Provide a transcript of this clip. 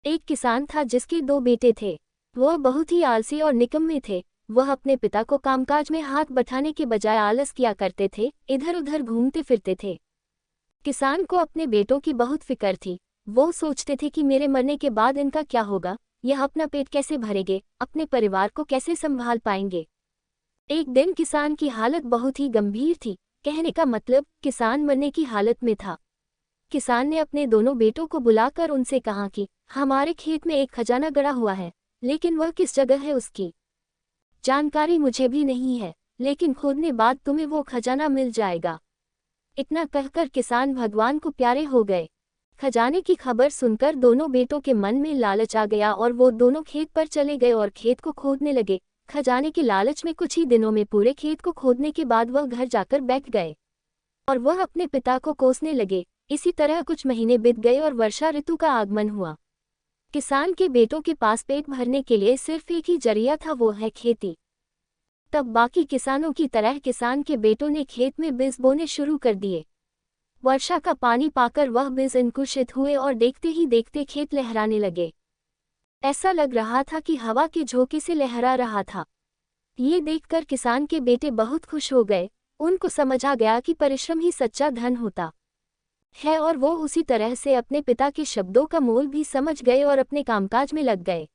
एक किसान था जिसके दो बेटे थे। वह बहुत ही आलसी और निकम्मे थे। वह अपने पिता को कामकाज में हाथ बटाने के बजाय आलस किया करते थे, इधर उधर घूमते फिरते थे। किसान को अपने बेटों की बहुत फिक्र थी। वो सोचते थे कि मेरे मरने के बाद इनका क्या होगा, यह अपना पेट कैसे भरेंगे, अपने परिवार को कैसे संभाल पाएंगे। एक दिन किसान की हालत बहुत ही गंभीर थी। कहने का मतलब, किसान मरने की हालत में था। किसान ने अपने दोनों बेटों को बुलाकर उनसे कहा कि हमारे खेत में एक खजाना गड़ा हुआ है, लेकिन वह किस जगह है उसकी जानकारी मुझे भी नहीं है, लेकिन खोदने बाद तुम्हें वो खजाना मिल जाएगा। इतना कहकर किसान भगवान को प्यारे हो गए। खजाने की खबर सुनकर दोनों बेटों के मन में लालच आ गया और वो दोनों खेत पर चले गए और खेत को खोदने लगे। खजाने के लालच में कुछ ही दिनों में पूरे खेत को खोदने के बाद वह घर जाकर बैठ गए और वह अपने पिता को कोसने लगे। इसी तरह कुछ महीने बीत गए और वर्षा ऋतु का आगमन हुआ। किसान के बेटों के पास पेट भरने के लिए सिर्फ एक ही जरिया था, वो है खेती। तब बाकी किसानों की तरह किसान के बेटों ने खेत में बीज बोने शुरू कर दिए। वर्षा का पानी पाकर वह बीज अंकुरित हुए और देखते ही देखते खेत लहराने लगे। ऐसा लग रहा था कि हवा के झोंके से लहरा रहा था। ये देखकर किसान के बेटे बहुत खुश हो गए। उनको समझ आ गया कि परिश्रम ही सच्चा धन होता है और वो उसी तरह से अपने पिता के शब्दों का मोल भी समझ गए और अपने कामकाज में लग गए।